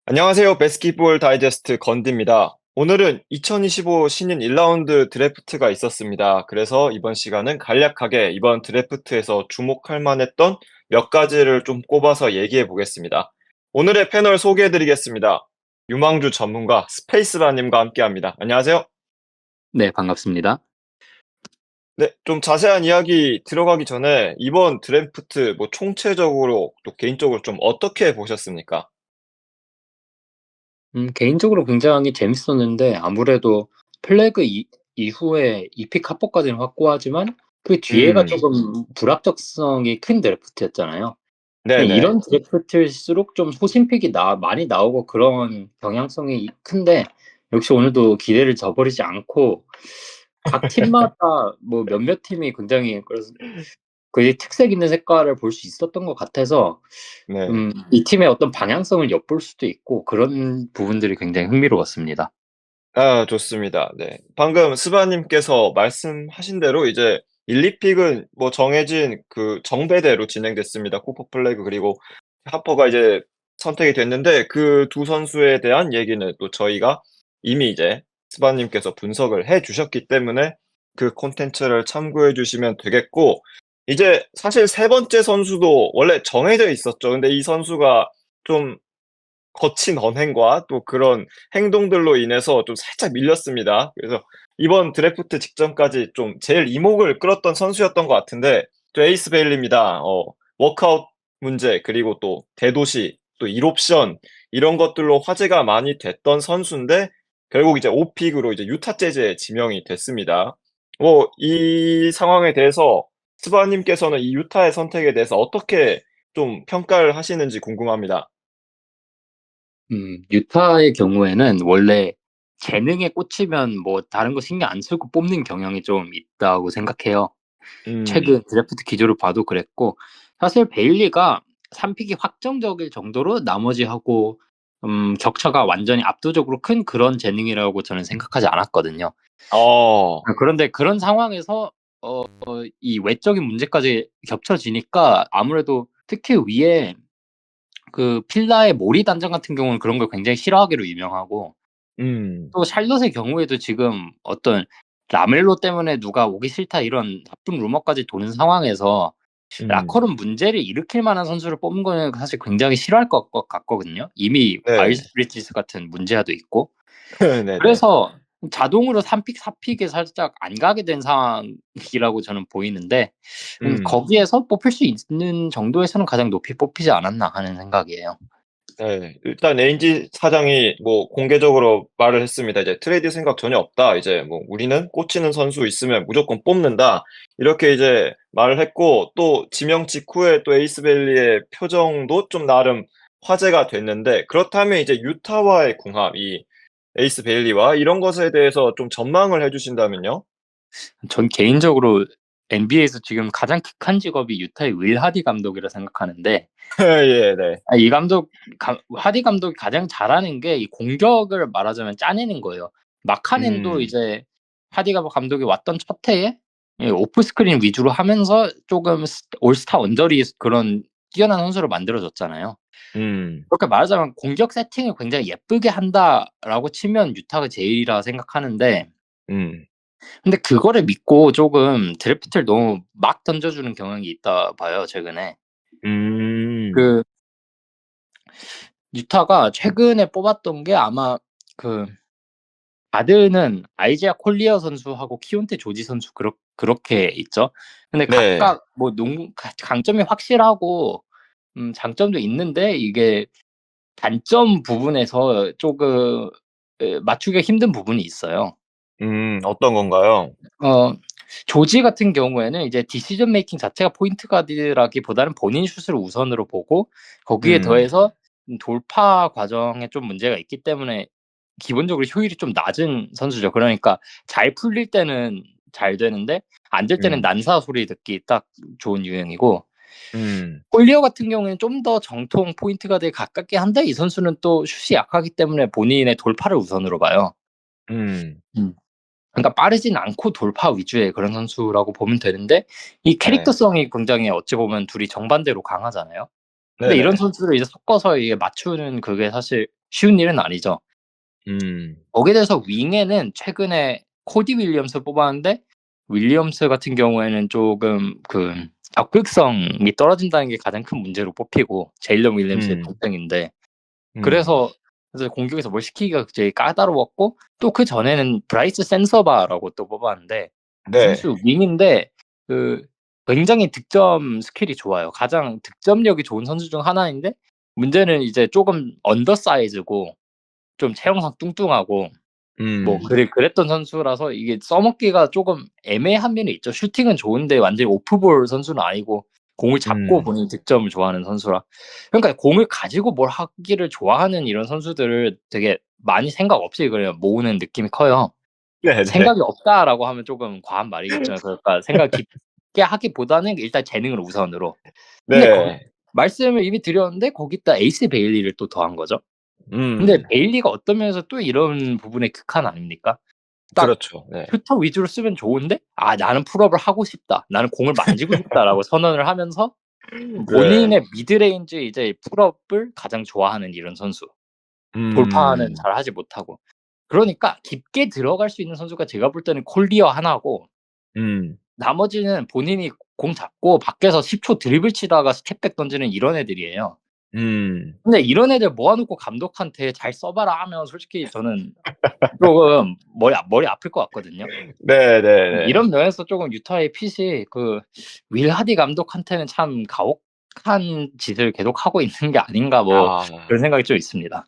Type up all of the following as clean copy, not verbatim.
안녕하세요. 배스킷볼 다이제스트 건디입니다. 오늘은 2025 신인 1라운드 드래프트가 있었습니다. 그래서 이번 시간은 간략하게 이번 드래프트에서 주목할 만했던 몇 가지를 좀 꼽아서 얘기해 보겠습니다. 오늘의 패널 소개해 드리겠습니다. 유망주 전문가 스페이스바님과 함께 합니다. 안녕하세요. 네, 반갑습니다. 네, 좀 자세한 이야기 들어가기 전에 이번 드래프트 뭐 총체적으로 또 개인적으로 좀 어떻게 보셨습니까? 개인적으로 굉장히 재밌었는데 아무래도 플래그 이후에 이픽 합법까지는 확고하지만 그 뒤에가 음, 조금 불합격성이 큰 드래프트였잖아요. 근데 네네. 이런 드래프트일수록 좀 소신픽이 많이 나오고 그런 경향성이 큰데 역시 오늘도 기대를 저버리지 않고 각 팀마다 뭐 몇몇 팀이 굉장히 그래서 그 특색 있는 색깔을 볼 수 있었던 것 같아서 네. 이 팀의 어떤 방향성을 엿볼 수도 있고 그런 부분들이 굉장히 흥미로웠습니다. 아, 좋습니다. 네. 방금 스바님께서 말씀하신 대로 이제 1, 2 픽은 뭐 정해진 그 정배대로 진행됐습니다. 쿠퍼 플래그 그리고 하퍼가 이제 선택이 됐는데 그 두 선수에 대한 얘기는 또 저희가 이미 이제 스바님께서 분석을 해 주셨기 때문에 그 콘텐츠를 참고해 주시면 되겠고, 이제 사실 세 번째 선수도 원래 정해져 있었죠. 근데 이 선수가 좀 거친 언행과 또 그런 행동들로 인해서 좀 살짝 밀렸습니다. 그래서 이번 드래프트 직전까지 좀 제일 이목을 끌었던 선수였던 것 같은데, 또 에이스 베일리입니다. 워크아웃 문제 그리고 또 대도시 또 1옵션 이런 것들로 화제가 많이 됐던 선수인데 결국 이제 5픽으로 이제 유타 재즈에 지명이 됐습니다. 뭐 이 상황에 대해서 스바님께서는 이 유타의 선택에 대해서 어떻게 좀 평가를 하시는지 궁금합니다. 유타의 경우에는 원래 재능에 꽂히면 뭐 다른 거 신경 안 쓰고 뽑는 경향이 좀 있다고 생각해요. 음. 최근 드래프트 기조를 봐도 그랬고 사실 베일리가 3픽이 확정적일 정도로 나머지하고 격차가 완전히 압도적으로 큰 그런 재능이라고 저는 생각하지 않았거든요. 그런데 그런 상황에서 이 외적인 문제까지 겹쳐지니까 아무래도 특히 위에 그 필라의 모리 단장 같은 경우는 그런 걸 굉장히 싫어하기로 유명하고 음. 또 샬럿의 경우에도 지금 어떤 라멜로 때문에 누가 오기 싫다 이런 나쁜 루머까지 도는 상황에서 음. 라커룸 문제를 일으킬 만한 선수를 뽑는 거는 사실 굉장히 싫어할 것 같거든요. 이미 네. 마일스 브리지스 같은 문제아도 있고. 네네. 그래서 자동으로 3픽, 4픽에 살짝 안 가게 된 상황이라고 저는 보이는데 음. 거기에서 뽑힐 수 있는 정도에서는 가장 높이 뽑히지 않았나 하는 생각이에요. 네. 일단 레인지 사장이 뭐 공개적으로 말을 했습니다. 이제 "트레이드 생각 전혀 없다. 이제 뭐 우리는 꽂히는 선수 있으면 무조건 뽑는다." 이렇게 이제 말을 했고, 또 지명 직후에 또 에이스 밸리의 표정도 좀 나름 화제가 됐는데, 그렇다면 이제 유타와의 궁합, 이 에이스 베일리와 이런 것에 대해서 좀 전망을 해 주신다면요? 전 개인적으로 NBA에서 지금 가장 극한 직업이 유타의 윌 하디 감독이라 생각하는데 예 네. 이 하디 감독이 가장 잘하는 게 이 공격을 말하자면 짜내는 거예요. 마카넨도 음. 이제 하디 감독이 왔던 첫 해에 오프 스크린 위주로 하면서 조금 올스타 언저리 그런 뛰어난 선수를 만들어줬잖아요. 음. 그렇게 말하자면 공격 세팅을 굉장히 예쁘게 한다라고 치면 유타가 제일이라 생각하는데 음. 근데 그거를 믿고 조금 드래프트를 너무 막 던져주는 경향이 있다 봐요, 최근에. 음. 그 유타가 최근에 뽑았던 게 아마 그 가드는 아이지아 콜리어 선수하고 키온테 조지 선수 그렇게 있죠. 근데 네. 각각 뭐 강점이 확실하고 장점도 있는데 이게 단점 부분에서 조금 맞추기가 힘든 부분이 있어요. 어떤 건가요? 어 조지 같은 경우에는 이제 디시전 메이킹 자체가 포인트 가드라기보다는 본인 슛을 우선으로 보고 거기에 음. 더해서 돌파 과정에 좀 문제가 있기 때문에 기본적으로 효율이 좀 낮은 선수죠. 그러니까 잘 풀릴 때는 잘 되는데 안 될 때는 음. 난사 소리 듣기 딱 좋은 유형이고 음. 홀리어 같은 경우에는 좀 더 정통 포인트 가드에 가깝게 한데 이 선수는 또 슛이 약하기 때문에 본인의 돌파를 우선으로 봐요. 음. 음. 그러니까 빠르진 않고 돌파 위주의 그런 선수라고 보면 되는데 이 네. 캐릭터성이 굉장히 어찌 보면 둘이 정반대로 강하잖아요. 근데 이런 네네. 선수를 이제 섞어서 이게 맞추는 그게 사실 쉬운 일은 아니죠. 음. 거기에 대해서 윙에는 최근에 코디 윌리엄스 뽑았는데 윌리엄스 같은 경우에는 조금 그 적극성이 떨어진다는 게 가장 큰 문제로 뽑히고 제일런 윌리엄스의 음. 동생인데 음. 그래서 공격에서 뭘 시키기가 되게 까다로웠고 또 그 전에는 브라이스 센서바라고 또 뽑았는데 이 네. 선수 윙인데 그 굉장히 득점 스킬이 좋아요. 가장 득점력이 좋은 선수 중 하나인데 문제는 이제 조금 언더사이즈고 좀 체형상 뚱뚱하고 뭐 음. 그랬던 선수라서 이게 써먹기가 조금 애매한 면이 있죠. 슈팅은 좋은데 완전히 오프볼 선수는 아니고 공을 잡고 음. 본인이 득점을 좋아하는 선수라. 그러니까 공을 가지고 뭘 하기를 좋아하는 이런 선수들을 되게 많이 생각 없이 그냥 모으는 느낌이 커요. 네네. 생각이 없다라고 하면 조금 과한 말이겠지만 그러니까 생각 깊게 하기보다는 일단 재능을 우선으로. 근데 네. 말씀을 이미 드렸는데 거기다 에이스 베일리를 또 더한 거죠. 근데 음. 베일리가 어떤 면에서 또 이런 부분의 극한 아닙니까? 딱 그렇죠. 네. 슈터 위주로 쓰면 좋은데 '아 나는 풀업을 하고 싶다. 나는 공을 만지고 싶다.'라고 선언을 하면서 네. 본인의 미드레인지 이제 풀업을 가장 좋아하는 이런 선수. 돌파는 음. 잘하지 못하고. 그러니까 깊게 들어갈 수 있는 선수가 제가 볼 때는 콜리어 하나고 음. 나머지는 본인이 공 잡고 밖에서 10초 드리블 치다가 스텝백 던지는 이런 애들이에요. 음. 근데 이런 애들 모아 놓고 감독한테 "잘 써 봐라." 하면 솔직히 저는 쪼금 머리 아플 것 같거든요. 네네네. 이런 면에서 쪼금 유타의 핏이 그 윌 하디 감독한테는 참 가혹한 짓을 계속하고 있는 게 아닌가 뭐 아. 그런 생각이 좀 있습니다.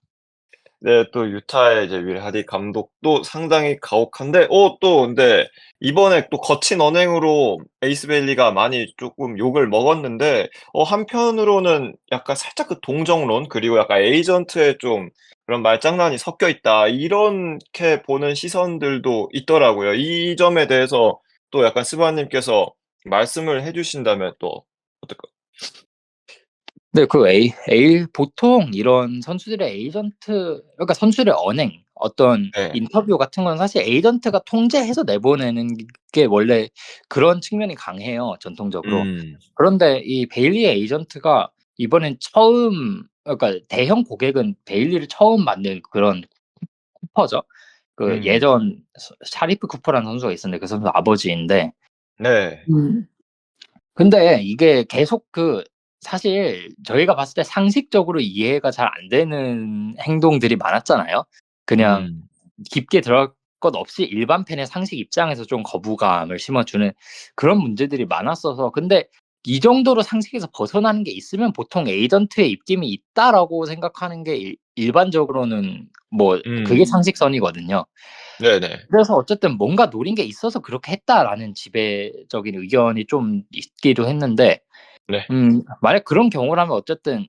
네, 또 유타의 이제 윌 하디 감독도 상당히 가혹한데 또 근데 이번에 또 거친 언행으로 에이스 베일리가 많이 쪼끔 욕을 먹었는데 한편으로는 약간 살짝 그 동정론 그리고 약간 에이전트의 좀 그런 말장난이 섞여 있다 이렇게 보는 시선들도 있더라고요. 이 점에 대해서 또 약간 스바 님께서 말씀을 해 주신다면 또 어떨까요? 네 그 보통 이런 선수들의 에이전트 그러니까 선수들의 언행 어떤 네. 인터뷰 같은 건 사실 에이전트가 통제해서 내보내는 게 원래 그런 측면이 강해요, 전통적으로. 음. 그런데 이 베일리의 에이전트가 이번엔 처음 그러니까 대형 고객은 베일리를 처음 만든 그런 쿠퍼죠. 그 음. 예전 샤리프 쿠퍼라는 선수가 있었는데 그 선수 아버지인데 네. 근데 이게 계속 사실 저희가 봤을 때 상식적으로 이해가 잘 안 되는 행동들이 많았잖아요. 그냥 음. 깊게 들어갈 것 없이 일반 팬의 상식 입장에서 좀 거부감을 심어주는 그런 문제들이 많았어서 근데 이 정도로 상식에서 벗어나는 게 있으면 보통 '에이전트의 입김이 있다.'라고 생각하는 게 일반적으로는 뭐 그게 음. 상식선이거든요. 네네. 그래서 어쨌든 '뭔가 노린 게 있어서 그렇게 했다.'라는 지배적인 의견이 좀 있기도 했는데 네. 만약 그런 경우라면 어쨌든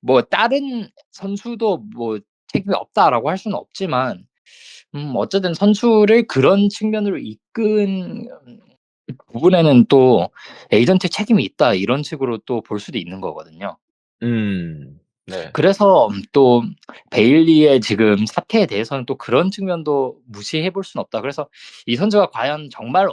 뭐 다른 선수도 뭐 책임이 없다라고 할 수는 없지만 어쨌든 선수를 그런 측면으로 이끈 부분에는 또 '에이전트의 책임이 있다.' 이런 식으로 또 볼 수도 있는 거거든요. 음. 네. 그래서 또 베일리의 지금 사태에 대해서는 또 그런 측면도 무시해 볼 수는 없다. 그래서 이 선수가 과연 정말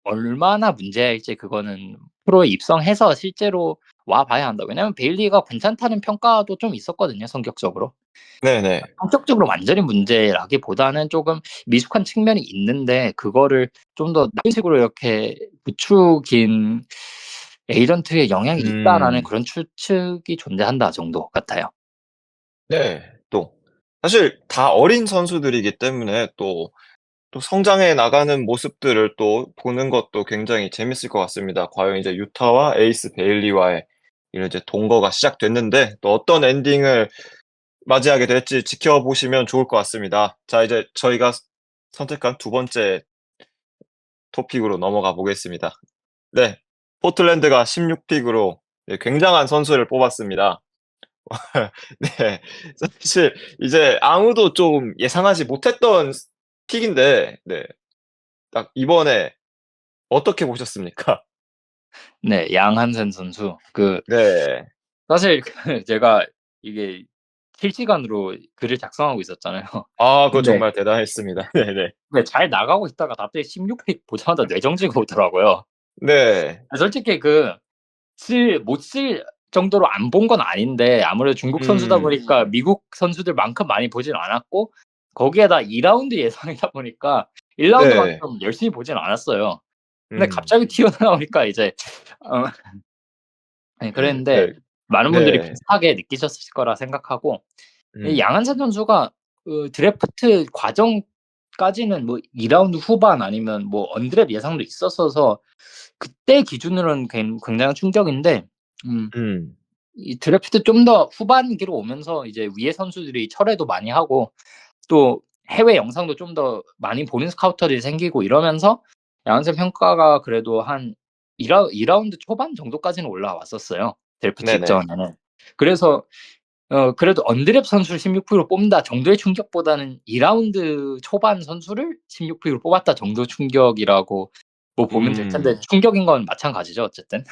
얼마나 문제일지 그거는 프로에 입성해서 실제로 와 봐야 한다. 왜냐하면 베일리가 괜찮다는 평가도 좀 있었거든요, 성격적으로. 네네. 성격적으로 완전히 문제라기보다는 쪼금 미숙한 측면이 있는데 그거를 좀 더 나쁜 식으로 이렇게 부추긴 '에이전트의 영향이 있다.'라는 음. 그런 추측이 존재한다 정도 같아요. 네. 또 사실 다 어린 선수들이기 때문에 또 성장해 나가는 모습들을 또 보는 것도 굉장히 재밌을 것 같습니다. 과연 이제 유타와 에이스 베일리와의 이런 이제 동거가 시작됐는데 또 어떤 엔딩을 맞이하게 될지 지켜보시면 좋을 것 같습니다. 자 이제 저희가 선택한 두 번째 토픽으로 넘어가 보겠습니다. 네. 포틀랜드가 16 픽으로 굉장한 선수를 뽑았습니다. 네. 사실 이제 아무도 좀 예상하지 못했던 픽인데 네. 딱 이번에 어떻게 보셨습니까? 네. 양한sen 선수. 네. 사실 제가 이게 실시간으로 글을 작성하고 있었잖아요. 아 그거 근데 정말 대단했습니다. 네네. 잘 나가고 있다가 갑자기 16픽 보자마자 뇌정지가 오더라고요. 네. 솔직히 못 쓸 정도로 안 본 건 아닌데 아무래도 중국 선수다 음. 보니까 미국 선수들만큼 많이 보진 않았고 거기에다 2라운드 예상이다 보니까 1라운드만큼 네. 열심히 보진 않았어요. 근데 음. 갑자기 튀어나오니까 이제 어 네 그랬는데 네. 많은 분들이 네. 비슷하게 느끼셨을 거라 생각하고 이 음. 양한찬 선수가 그 드래프트 과정까지는 뭐 2라운드 후반 아니면 뭐 언드랩 예상도 있었어서 그때 기준으로는 굉장한 충격인데 음 음. 이 드래프트 좀 더 후반기로 오면서 이제 위에 선수들이 철회도 많이 하고 또 해외 영상도 좀 더 많이 보는 스카우터들이 생기고 이러면서 양한찬 평가가 그래도 한 2 라운드 초반 정도까지는 올라왔었어요, 드래프트 네네. 직전에는. 그래서 그래도 '언드랩 선수를 16픽으로 뽑는다.' 정도의 충격보다는 2 라운드 초반 선수를 16픽으로 뽑았다 정도 충격이라고 뭐 보면 될 텐데 음. 충격인 건 마찬가지죠, 어쨌든.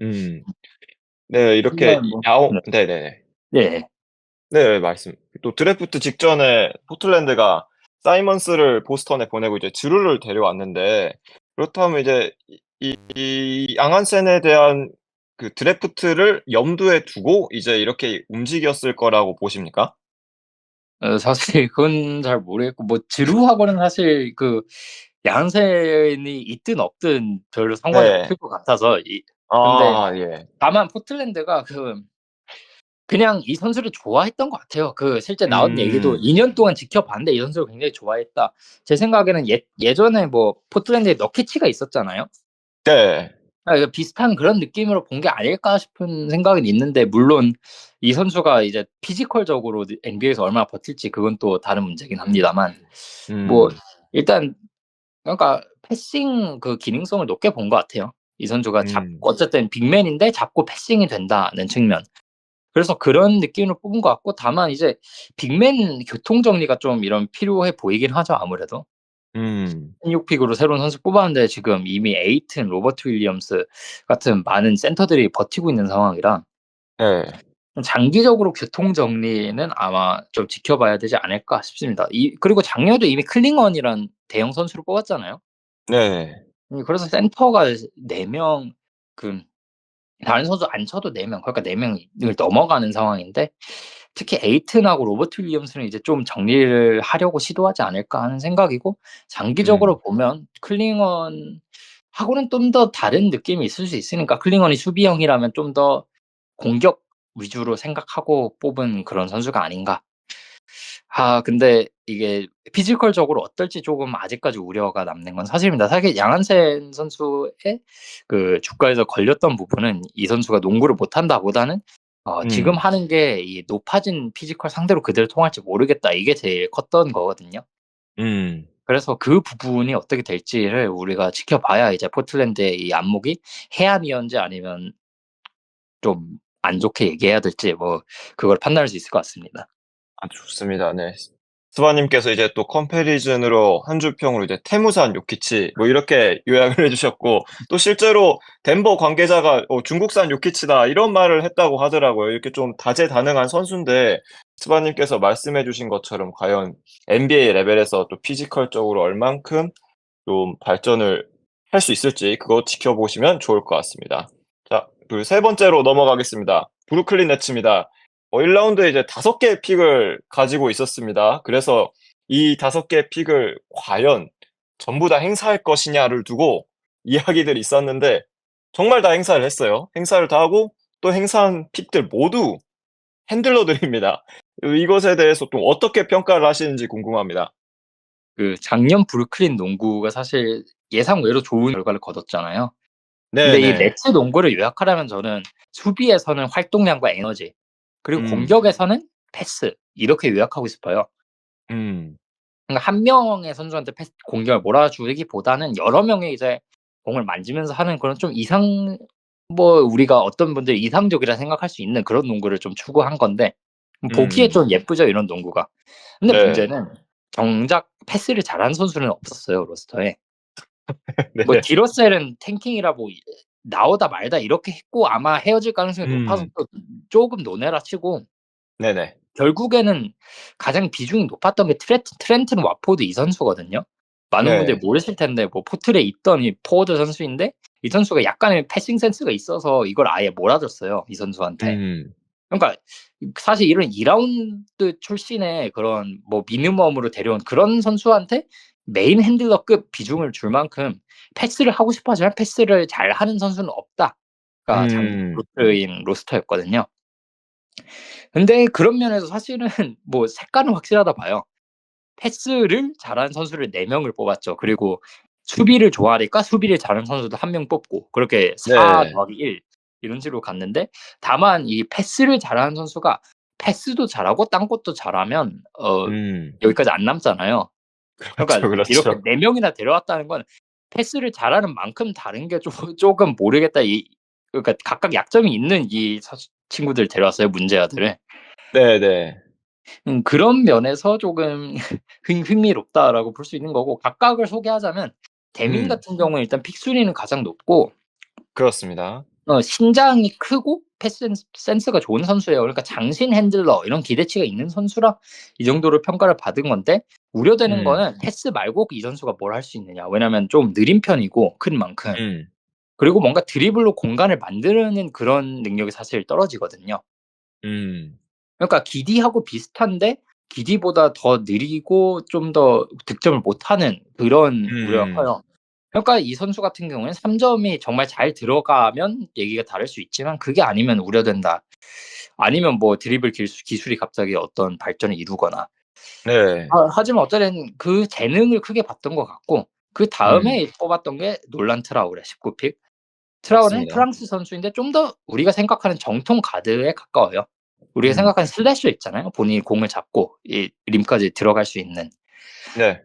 음. 네. 근데 이렇게 뭐 야오 네. 네네네. 네. 네. 또 드래프트 직전에 포틀랜드가 사이먼스를 보스턴에 보내고 이제 드루를 데려왔는데 그렇다면 이제 이 양한센에 대한 그 드래프트를 염두에 두고 이제 이렇게 움직였을 거라고 보십니까? 사실 그건 잘 모르겠고 뭐 지루하고는 사실 그 양센이 있든 없든 별로 상관이 네. 없을 것 같아서 근데 아 예. 다만 포틀랜드가 그냥 이 선수를 좋아했던 것 같아요. 실제 나온 얘기도 음. 2년 동안 지켜봤는데 이 선수를 굉장히 좋아했다. 제 생각에는 예전에 뭐 포틀랜드에 너키치가 있었잖아요. 네. 그 비슷한 그런 느낌으로 본 게 아닐까 싶은 생각은 있는데 물론 이 선수가 이제 피지컬적으로 NBA에서 얼마나 버틸지 그건 또 다른 문제긴 합니다만 뭐 음. 일단 그러니까 패싱 기능성을 높게 본 것 같아요. 이 선수가 음. 잡고 어쨌든 빅맨인데 잡고 패싱이 된다는 측면. 그래서 그런 느낌으로 뽑은 것 같고 다만 이제 빅맨 교통 정리가 좀 이런 필요해 보이긴 하죠, 아무래도. 음. 16픽으로 새로운 선수 뽑았는데 지금 이미 에이튼, 로버트 윌리엄스 같은 많은 센터들이 버티고 있는 상황이라 네. 좀 장기적으로 교통 정리는 아마 좀 지켜봐야 되지 않을까 싶습니다. 그리고 작년에도 이미 클링언이란 대형 선수를 뽑았잖아요. 네. 그래서 센터가 4명 그 다른 선수 안 쳐도 4 명 그러니까 4 명을 넘어가는 상황인데 특히 에이튼하고 로버트 윌리엄스는 이제 좀 정리를 하려고 시도하지 않을까 하는 생각이고 음. 장기적으로 보면 클링언하고는 좀 더 다른 느낌이 있을 수 있으니까 클링언이 수비형이라면 좀 더 공격 위주로 생각하고 뽑은 그런 선수가 아닌가. 근데 이게 피지컬적으로 어떨지 조금 아직까지 우려가 남는 건 사실입니다. 사실 양한센 선수의 주가에서 걸렸던 부분은 이 선수가 농구를 못한다보다는 지금 음. 하는 게 이 높아진 피지컬 상대로 그대로 통할지 모르겠다. 이게 제일 컸던 거거든요. 음. 그래서 그 부분이 어떻게 될지를 우리가 지켜봐야 이제 포틀랜드의 이 안목이 해안이었는지 아니면 좀 안 좋게 얘기해야 될지 뭐 그걸 판단할 수 있을 것 같습니다. 아주 좋습니다. 네. 스바님께서 이제 또 컴패리즌으로 한 줄 평으로 이제 태무산 요키치 뭐 이렇게 요약을 해 주셨고 또 실제로 덴버 관계자가 "중국산 요키치다." 이런 말을 했다고 하더라고요. 이렇게 좀 다재다능한 선수인데 스바님께서 말씀해 주신 것처럼 과연 NBA 레벨에서 또 피지컬적으로 얼만큼 좀 발전을 할 수 있을지 그거 지켜보시면 좋을 것 같습니다. 자 세 번째로 넘어가겠습니다. 브루클린 네츠입니다. 1 라운드에 이제 5 개의 픽을 가지고 있었습니다. 그래서 이 5 개의 픽을 과연 전부 다 행사할 것이냐를 두고 이야기들이 있었는데 정말 다 행사를 했어요. 행사를 다 하고 또 행사한 픽들 모두 핸들러들입니다. 이것에 대해서 또 어떻게 평가를 하시는지 궁금합니다. 작년 브루클린 농구가 사실 예상 외로 좋은 결과를 거뒀잖아요. 근데 이 네네. 네츠 농구를 요약하라면 저는 수비에서는 활동량과 에너지, 그리고 음. 공격에서는 패스 이렇게 요약하고 싶어요. 음. 그러니까 한 명의 선수한테 공격을 몰아주기보다는 여러 명이 이제 공을 만지면서 하는 그런 좀 뭐 우리가 어떤 분들이 이상적이라 생각할 수 있는 그런 농구를 좀 추구한 건데 보기에 음음. 좀 예쁘죠, 이런 농구가. 근데 네. 문제는 정작 패스를 잘하는 선수는 없었어요, 로스터에. 뭐 네. 디러셀은 탱킹이라 뭐 나오다 말다 이렇게 했고 아마 헤어질 가능성이 높아서 음. 또 쪼금 논외라 치고 네네. 결국에는 가장 비중이 높았던 게 트렌튼 와포드 이 선수거든요. 많은 분들이 네. 모르실 텐데 뭐 포틀에 있던 이 포워드 선수인데 이 선수가 약간의 패싱 센스가 있어서 이걸 아예 몰아줬어요, 이 선수한테. 음. 그러니까 사실 이런 2라운드 출신의 그런 뭐 미니멈으로 데려온 그런 선수한테 메인 핸들러급 비중을 줄 만큼 패스를 하고 싶어 하지만 패스를 잘하는 선수는 없다가 장기 음. 로스터인 로스터였거든요. 근데 그런 면에서 사실은 뭐 색깔은 확실하다 봐요. 패스를 잘하는 선수를 4명을 뽑았죠. 그리고 수비를 좋아하니까 수비를 잘하는 선수도 1명 뽑고 그렇게 4 네. 더하기 1 이런 식으로 갔는데 다만 이 패스를 잘하는 선수가 패스도 잘하고 딴 것도 잘하면 음. 여기까지 안 남잖아요. 그렇죠, 그러니까 이렇게 그렇죠. 4명이나 데려왔다는 건 패스를 잘하는 만큼 다른 게 쪼금 모르겠다. 그러니까 각각 약점이 있는 이 친구들 데려왔어요, 문제아들을. 네네. 그런 면에서 조금 흥미롭다라고 볼 수 있는 거고 각각을 소개하자면 데민 음. 같은 경우는 일단 픽 순위는 가장 높고 그렇습니다. 신장이 크고 패스 센스가 좋은 선수예요. 그러니까 장신 핸들러 이런 기대치가 있는 선수라 이 정도로 평가를 받은 건데 우려되는 음. 거는 패스 말고 이 선수가 뭘 할 수 있느냐. 왜냐면 좀 느린 편이고 큰 만큼. 음. 그리고 뭔가 드리블로 공간을 만드는 그런 능력이 사실 떨어지거든요. 음. 그러니까 기디하고 비슷한데 기디보다 더 느리고 좀 더 득점을 못하는 그런 우려가 음음. 커요. 그러니까 이 선수 같은 경우에는 3 점이 정말 잘 들어가면 얘기가 다를 수 있지만 그게 아니면 우려된다. 아니면 뭐 드리블 기술이 갑자기 어떤 발전을 이루거나. 네. 하지만 어쨌든 그 재능을 크게 봤던 것 같고 음. 그다음에 뽑았던 게 놀란 트라우레 19 픽. 트라우레는 맞습니다. 프랑스 선수인데 좀 더 우리가 생각하는 정통 가드에 가까워요. 우리가 음. 생각하는 슬래셔 있잖아요. 본인이 공을 잡고 이 림까지 들어갈 수 있는. 네.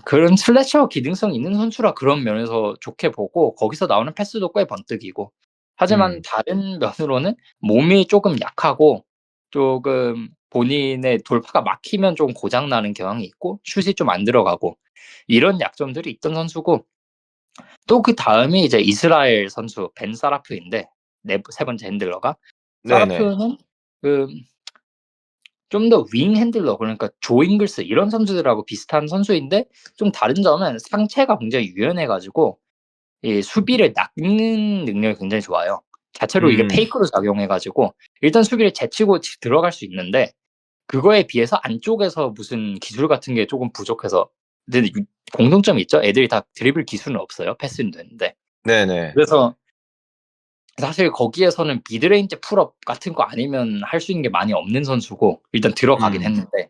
그런 슬래셔 기능성 있는 선수라 그런 면에서 좋게 보고 거기서 나오는 패스도 꽤 번뜩이고. 하지만 음. 다른 면으로는 몸이 쪼금 약하고 쪼금 본인의 돌파가 막히면 좀 고장 나는 경향이 있고 슛이 좀 안 들어가고 이런 약점들이 있던 선수고 또 그다음이 이제 이스라엘 선수 벤 사라프인데 세 번째 핸들러가. 네네. 사라프는 그 좀 더 윙 핸들러 그러니까 조 잉글스 이런 선수들하고 비슷한 선수인데 좀 다른 점은 상체가 굉장히 유연해 가지고 이 수비를 낚는 능력이 굉장히 좋아요. 자체로 이게 음. 페이크로 작용해 가지고 일단 수비를 제치고 들어갈 수 있는데 그거에 비해서 안쪽에서 무슨 기술 같은 게 쪼금 부족해서 근데 공통점이 있죠. 애들이 다 드리블 기술은 없어요. 패스는 되는데. 네네. 그래서 사실 거기에서는 미드레인지 풀업 같은 거 아니면 할 수 있는 게 많이 없는 선수고 일단 들어가긴 음. 했는데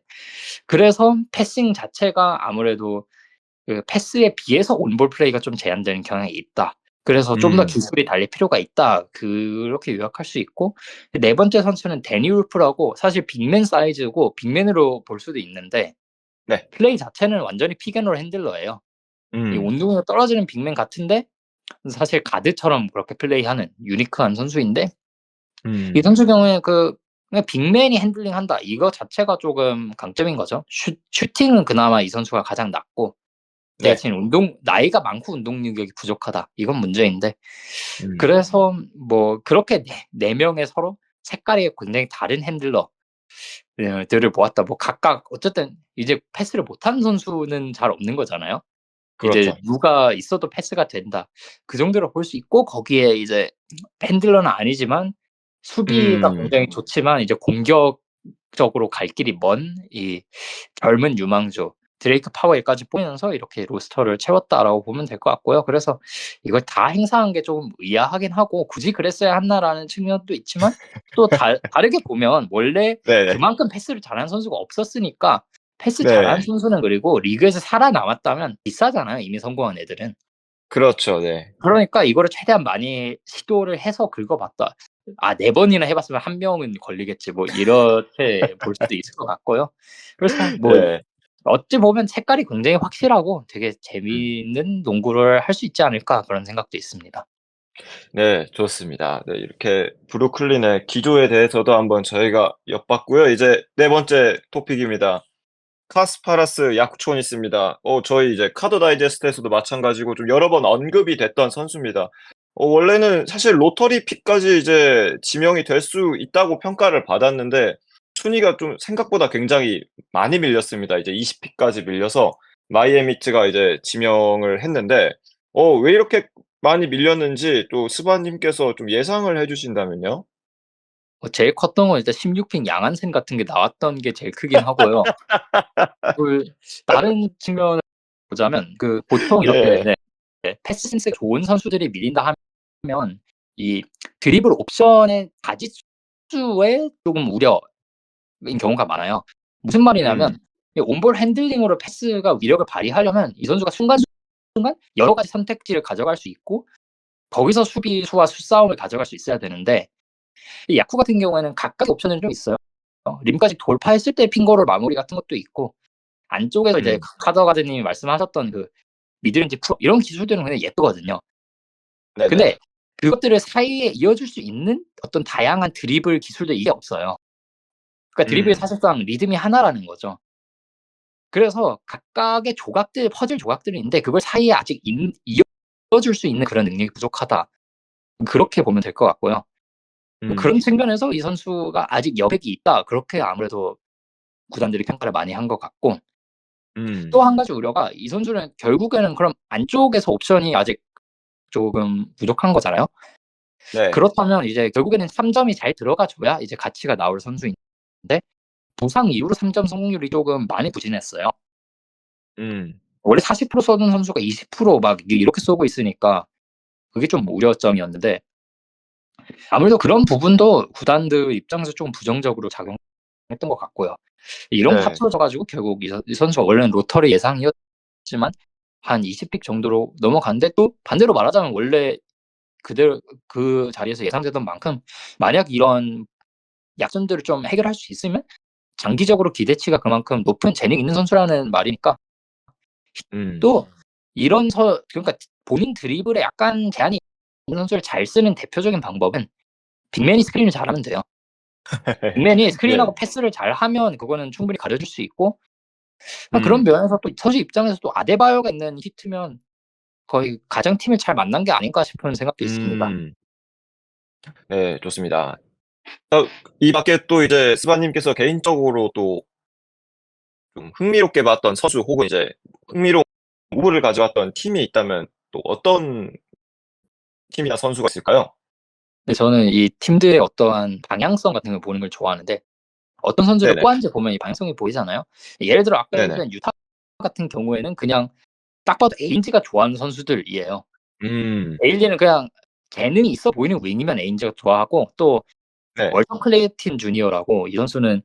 그래서 패싱 자체가 아무래도 그 패스에 비해서 온볼 플레이가 좀 제한되는 경향이 있다. 그래서 좀 더 음. 기술이 달릴 필요가 있다. 그렇게 요약할 수 있고 네 번째 선수는 데니 울프라고 사실 빅맨 사이즈고 빅맨으로 볼 수도 있는데 네. 플레이 자체는 완전히 픽앤롤 핸들러예요. 이 음. 운동으로 떨어지는 빅맨 같은데 사실 가드처럼 그렇게 플레이하는 유니크한 선수인데 이 음. 선수 경우에 그냥 빅맨이 핸들링한다 이거 자체가 쪼금 강점인 거죠. 슈팅은 그나마 이 선수가 가장 낫고 네. 대신 나이가 많고 운동 능력이 부족하다. 이건 문제인데 음. 그래서 뭐 그렇게 네 명의 서로 색깔이 굉장히 다른 핸들러 들을 모았다. 뭐 각각 어쨌든 이제 패스를 못하는 선수는 잘 없는 거잖아요. 이제 그렇죠. 누가 있어도 패스가 된다. 그 정도로 볼 수 있고 거기에 이제 핸들러는 아니지만 수비가 음. 굉장히 좋지만 이제 공격적으로 갈 길이 먼 이 젊은 유망주 드레이크 파웰까지 보면서 이렇게 로스터를 채웠다라고 보면 될 것 같고요. 그래서 이걸 다 행사한 게 좀 의아하긴 하고 '굳이 그랬어야 했나.'라는 측면도 있지만 또 다르게 보면 원래 네네. 그만큼 패스를 잘하는 선수가 없었으니까 패스 잘하는 네. 선수는 그리고 리그에서 살아남았다면 비싸잖아요, 이미 성공한 애들은. 그렇죠. 네. 그러니까 이거를 최대한 많이 시도를 해서 긁어봤다. 4 번이나 해 봤으면 1 명은 걸리겠지 뭐 이렇게 볼 수도 있을 것 같고요. 그래서 뭐 네. 어찌 보면 색깔이 굉장히 확실하고 되게 음. 재미있는 농구를 할 수 있지 않을까 그런 생각도 있습니다. 네. 좋습니다. 네. 이렇게 브루클린의 기조에 대해서도 한번 저희가 엿봤고요. 이제 네 번째 토픽입니다. 카스파라스 야쿠초니스입니다. 저희 이제 카드 다이제스트에서도 마찬가지고 좀 여러 번 언급이 됐던 선수입니다. 원래는 사실 로터리 픽까지 이제 지명이 될 수 있다고 평가를 받았는데 순위가 좀 생각보다 굉장히 많이 밀렸습니다. 이제 20 픽까지 밀려서 마이애미트가 이제 지명을 했는데 왜 이렇게 많이 밀렸는지 또 스바님께서 좀 예상을 해 주신다면요? 제일 컸던 건 일단 16픽 양한센 같은 게 나왔던 게 제일 크긴 하고요. 그 다른 측면을 보자면 보통 이렇게 네. 네, 패스 센스가 좋은 선수들이 밀린다 하면 이 드리블 옵션의 가짓수에 조금 우려인 경우가 많아요. 무슨 말이냐면 음. 이 온볼 핸들링으로 패스가 위력을 발휘하려면 이 선수가 순간순간 여러 가지 선택지를 가져갈 수 있고 거기서 수비수와 수싸움을 가져갈 수 있어야 되는데 이 야쿠 같은 경우에는 각각의 옵션은 좀 있어요. 림까지 돌파했을 때 핑거롤 마무리 같은 것도 있고 안쪽에서 이제 음. 카더가드님이 말씀하셨던 미드레인지 프로 이런 기술들은 그냥 예쁘거든요. 네네. 근데 그것들을 사이에 이어줄 수 있는 어떤 다양한 드리블 기술들 이게 없어요. 그러니까 드리블이 음. 사실상 리듬이 하나라는 거죠. 그래서 각각의 조각들, 퍼즐 조각들이 있는데 그걸 사이에 아직 이어줄 수 있는 그런 능력이 부족하다. 그렇게 보면 될 것 같고요. 그런 음. 측면에서 이 선수가 아직 여백이 있다. 그렇게 아무래도 구단들이 평가를 많이 한 것 같고 또 음. 한 가지 우려가 이 선수는 결국에는 그럼 안쪽에서 옵션이 아직 조금 부족한 거잖아요. 네. 그렇다면 이제 결국에는 3점이 잘 들어가줘야 이제 가치가 나올 선수인데 부상 이후로 3점 성공률이 조금 많이 부진했어요. 음. 원래 40% 쏘는 선수가 20%막 이렇게 쏘고 있으니까 그게 좀 우려점이었는데 아무래도 그런 부분도 구단들 입장에서 좀 부정적으로 작용했던 것 같고요. 이런 거 네. 합쳐져가지고 결국 이 선수가 원래는 로터리 예상이었지만 한 20픽 정도로 넘어갔는데 또 반대로 말하자면 원래 그대로 그 자리에서 예상되던 만큼 만약 이런 약점들을 좀 해결할 수 있으면 장기적으로 기대치가 그만큼 높은 재능 있는 선수라는 말이니까 음. 또 이런 그러니까 본인 드리블에 약간 제한이 있는 선수를 잘 쓰는 대표적인 방법은 빅맨이 스크린을 잘하면 돼요. 빅맨이 네. 스크린하고 패스를 잘하면 그거는 충분히 가려줄 수 있고 그런 음. 면에서 또 선수 입장에서 또 아데바요가 있는 히트면 거의 가장 팀을 잘 만난 게 아닌가 싶은 생각도 있습니다. 음. 네, 좋습니다. 이 밖에 또 이제 스바님께서 개인적으로 또 좀 흥미롭게 봤던 선수 혹은 이제 흥미로운 오브를 가져왔던 팀이 있다면 또 어떤 팀이나 선수가 있을까요? 근데 저는 이 팀들의 어떠한 방향성 같은 걸 보는 걸 좋아하는데 어떤 선수를 네네. 꽂았는지 보면 이 방향성이 보이잖아요. 예를 들어 아까 네네. 얘기한 유타 같은 경우에는 그냥 딱 봐도 에인지가 좋아하는 선수들이에요. 음. 에일리는 그냥 재능이 있어 보이는 윙이면 에인지가 좋아하고 또 네. 월턴 클레이틴 주니어라고 이 선수는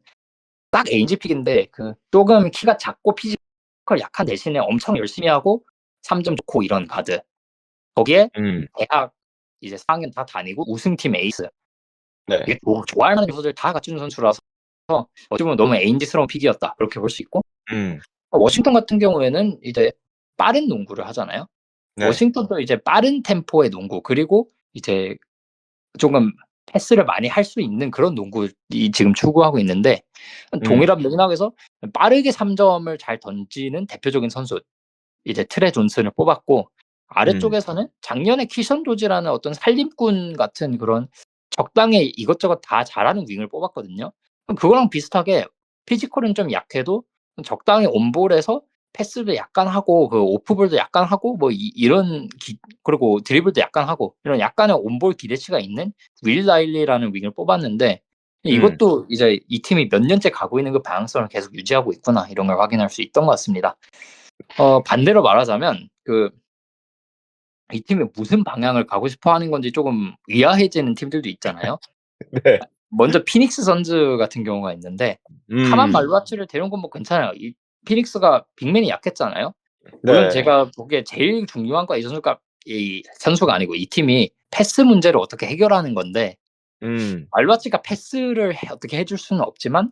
딱 에인지 픽인데 조금 키가 작고 피지컬 약한 대신에 엄청 열심히 하고 3점 좋고 이런 가드. 거기에 음. 대학 이제 4학년 다 다니고 우승팀 에이스. 네. 이게 좋아할 만한 요소들 다 갖춘 선수라서 어찌 보면 너무 에인지스러운 픽이었다. 그렇게 볼 수 있고 음. 워싱턴 같은 경우에는 이제 빠른 농구를 하잖아요. 네. 워싱턴도 이제 빠른 템포의 농구 그리고 이제 조금 패스를 많이 할 수 있는 그런 농구이 지금 추구하고 있는데 음. 동일한 맥락에서 빠르게 3점을 잘 던지는 대표적인 선수 이제 트레 존슨을 뽑았고 음. 아래쪽에서는 작년에 키션 조지라는 어떤 살림꾼 같은 그런 적당히 이것저것 다 잘하는 윙을 뽑았거든요. 그거랑 비슷하게 피지컬은 좀 약해도 적당히 온볼에서 패스도 약간 하고 오프볼도 약간 하고 뭐 이런 그리고 드리블도 약간 하고 이런 약간의 온볼 기대치가 있는 윌 라일리라는 윙을 뽑았는데 음. 이것도 이제 이 팀이 몇 년째 가고 있는 그 방향성을 계속 유지하고 있구나 이런 걸 확인할 수 있던 것 같습니다. 반대로 말하자면 이 팀이 무슨 방향을 가고 싶어 하는 건지 조금 의아해지는 팀들도 있잖아요. 네. 먼저 피닉스 선즈 같은 경우가 있는데 카만 음. 말루아치를 데려온 건 뭐 괜찮아요. 이 피닉스가 빅맨이 약했잖아요. 물론 네. 제가 보기에 제일 중요한 건 이 선수가 아니고 이 팀이 패스 문제를 어떻게 해결하는 건데 음. 말루아치가 패스를 어떻게 해줄 수는 없지만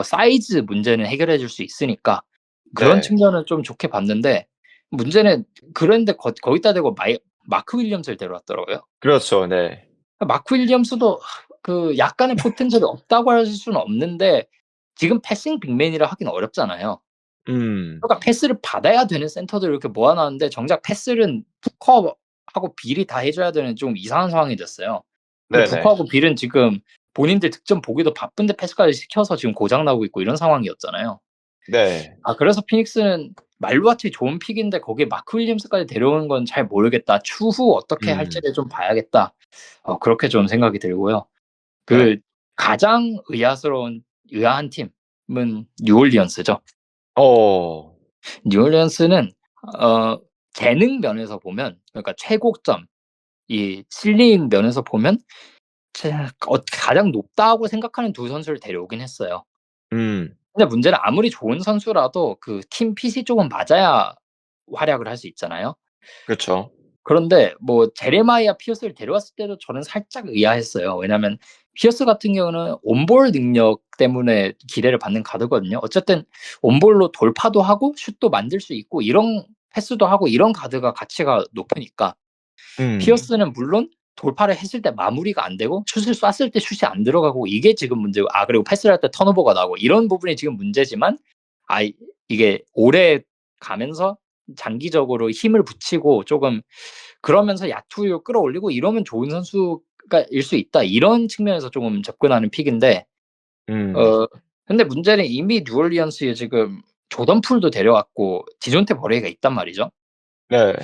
사이즈 문제는 해결해 줄 수 있으니까 그런 네. 측면은 좀 좋게 봤는데 문제는 그런데 거기다 대고 마크 윌리엄스를 데려왔더라고요. 그렇죠. 네. 마크 윌리엄스도 약간의 포텐셜이 없다고 할 수는 없는데 지금 패싱 빅맨이라 하긴 어렵잖아요. 음. 그러니까 패스를 받아야 되는 센터들을 이렇게 모아 놨는데 정작 패스는 부커하고 빌이 다 해 줘야 되는 좀 이상한 상황이 됐어요. 근데 네네. 부커하고 빌은 지금 본인들 득점 보기도 바쁜데 패스까지 시켜서 지금 고장 나고 있고 이런 상황이었잖아요. 네. 그래서 피닉스는 말루아치 좋은 픽인데 거기에 마크 윌리엄스까지 데려오는 건 잘 모르겠다. 추후 어떻게 음. 할지를 좀 봐야겠다. 그렇게 좀 생각이 들고요. 네. 그 가장 의아한 팀은 뉴올리언스죠. 어. 뉴올리언스는 재능 면에서 보면, 그러니까 최고점, 이 실링 면에서 보면 가장 높다고 생각하는 두 선수를 데려오긴 했어요. 음. 근데 문제는 아무리 좋은 선수라도 그 팀 핏이 조금 맞아야 활약을 할 수 있잖아요. 그쵸. 그런데 뭐 제레마이아 피어스를 데려왔을 때도 저는 살짝 의아했어요. 왜냐하면 피어스 같은 경우는 온볼 능력 때문에 기대를 받는 가드거든요. 어쨌든 온볼로 돌파도 하고 슛도 만들 수 있고 이런 패스도 하고 이런 가드가 가치가 높으니까, 음. 피어스는 물론 돌파를 했을 때 마무리가 안 되고 슛을 쐈을 때 슛이 안 들어가고 이게 지금 문제고, 그리고 패스를 할 때 턴오버가 나고 이런 부분이 지금 문제지만, 이게 오래 가면서 장기적으로 힘을 붙이고 조금 그러면서 야투율 끌어올리고 이러면 좋은 선수가 일 수 있다. 이런 측면에서 조금 접근하는 픽인데, 음. 어 근데 문제는 이미 뉴올리언스에 지금 조던 풀도 데려왔고 디존테 버레이가 있단 말이죠. 네.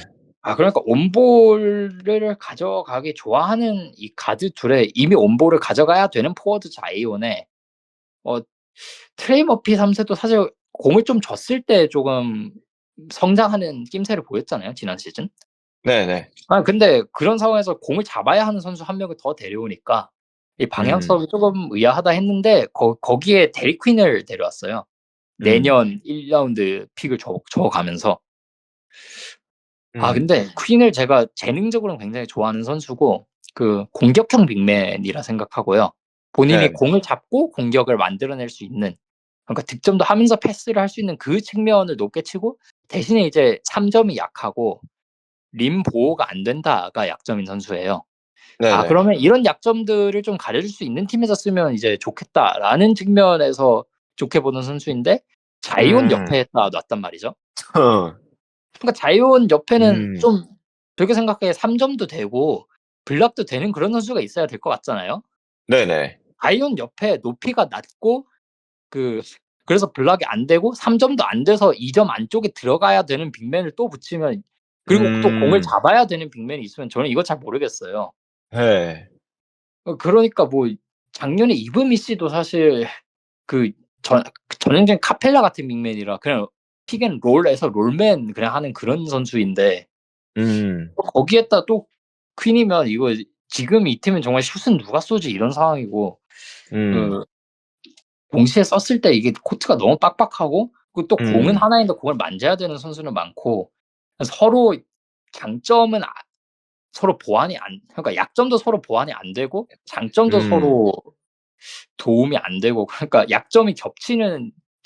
그러니까 온볼을 가져가기 좋아하는 이 가드 둘에 이미 온볼을 가져가야 되는 포워드 자이온에 어 트레이 머피 3세도 사실 공을 좀 줬을 때 조금 성장하는 낌새를 보였잖아요, 지난 시즌. 네네. 근데 그런 상황에서 공을 잡아야 하는 선수 한 명을 더 데려오니까 이 음. 방향성이 조금 의아하다 했는데, 거기에 데리 퀸을 데려왔어요. 음. 내년 1라운드 픽을 줘가면서. 음. 근데 퀸을 제가 재능적으로는 굉장히 좋아하는 선수고, 그 공격형 빅맨이라 생각하고요. 본인이 네. 공을 잡고 공격을 만들어낼 수 있는, 그러니까 득점도 하면서 패스를 할 수 있는 그 측면을 높게 치고, 대신에 이제 3점이 약하고 림 보호가 안 된다가 약점인 선수예요. 네네. 그러면 이런 약점들을 좀 가려줄 수 있는 팀에서 쓰면 이제 좋겠다라는 측면에서 좋게 보는 선수인데, 자이온 음. 옆에다 놨단 말이죠. 어. 그러니까 자이온 옆에는 음. 좀 되게 생각해 3점도 되고 블락도 되는 그런 선수가 있어야 될 것 같잖아요. 네네. 자이온 옆에 높이가 낮고 그래서 블락이 안 되고 3점도 안 돼서 2점 안쪽에 들어가야 되는 빅맨을 또 붙이면, 그리고 또 공을 음. 잡아야 되는 빅맨이 있으면 저는 이거 잘 모르겠어요. 네. 그러니까 뭐 작년에 이브미 씨도 사실 그 전형적인 카펠라 같은 빅맨이라 그냥 픽앤롤에서 롤맨 그냥 하는 그런 선수인데, 음. 거기에다 또 퀸이면 이거 지금 이 팀은 정말 슛은 누가 쏘지 이런 상황이고, 음. 그 동시에 썼을 때 이게 코트가 너무 빡빡하고, 그리고 또 공은 음. 하나인데 공을 만져야 되는 선수는 많고, 서로 장점은 서로 보완이 안, 그러니까 약점도 서로 보완이 안 되고 장점도 음. 서로 도움이 안 되고, 그러니까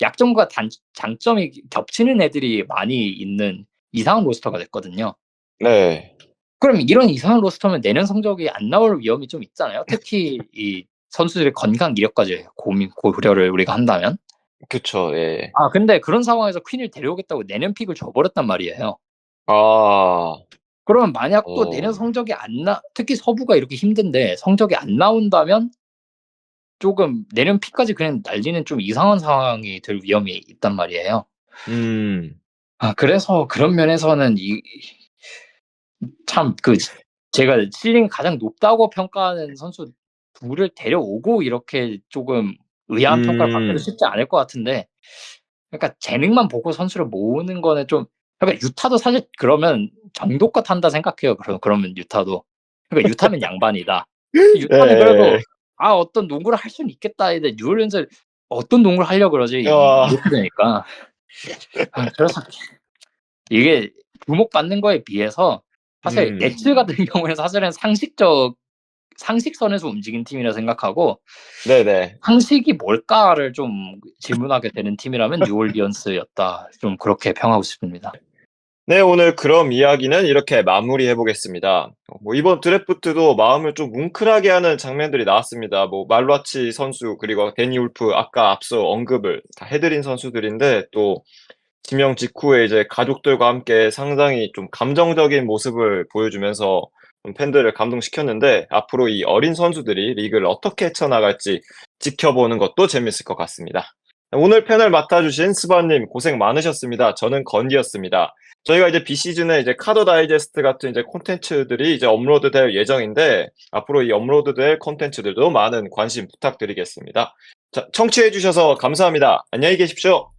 약점과 장점이 겹치는 애들이 많이 있는 이상한 로스터가 됐거든요. 네. 그럼 이런 이상한 로스터면 내년 성적이 안 나올 위험이 좀 있잖아요. 특히 이 선수들의 건강 이력까지 고려를 우리가 한다면. 그쵸. 예. 근데 그런 상황에서 퀸을 데려오겠다고 내년 픽을 줘버렸단 말이에요. 아. 그러면 만약 또 내년 어. 성적이 특히 서부가 이렇게 힘든데 성적이 안 나온다면 조금 내년 픽까지 그냥 날리는 좀 이상한 상황이 될 위험이 있단 말이에요. 음. 그래서 그런 면에서는 참 제가 실링이 가장 높다고 평가하는 선수 둘을 데려오고 이렇게 조금 의아한 평가를 받기도 음. 쉽지 않을 것 같은데, 그러니까 재능만 보고 선수를 모으는 거는 좀, 그러니까 유타도 사실 그러면 정도껏 한다 생각해요. 그러면 유타도. 그러니까 유타면 양반이다. 유타는 예. 그래도 어떤 농구를 할 수는 있겠다 했는데 뉴올리언스 어떤 농구를 하려고 그러지 아. 이렇게 되니까. 그래서 이게 주목받는 거에 비해서 사실 음. 네츠 같은 경우에는 사실은 상식선에서 움직인 팀이라 생각하고, 네네. '상식이 뭘까?'를 좀 질문하게 되는 팀이라면 뉴올리언스였다. 좀 그렇게 평하고 싶습니다. 네, 오늘 그럼 이야기는 이렇게 마무리해 보겠습니다. 뭐 이번 드래프트도 마음을 좀 뭉클하게 하는 장면들이 나왔습니다. 뭐 말루아치 선수 그리고 데니 울프 아까 앞서 언급을 다 해드린 선수들인데 또 지명 직후에 이제 가족들과 함께 상당히 좀 감정적인 모습을 보여주면서 좀 팬들을 감동시켰는데 앞으로 이 어린 선수들이 리그를 어떻게 헤쳐나갈지 지켜보는 것도 재밌을 것 같습니다. 오늘 패널 맡아주신 스바님 고생 많으셨습니다. 저는 건기였습니다. 저희가 이제 비시즌에 이제 카드 다이제스트 같은 이제 콘텐츠들이 이제 업로드 될 예정인데, 앞으로 이 업로드 될 콘텐츠들도 많은 관심 부탁드리겠습니다. 자, 청취해주셔서 감사합니다. 안녕히 계십시오.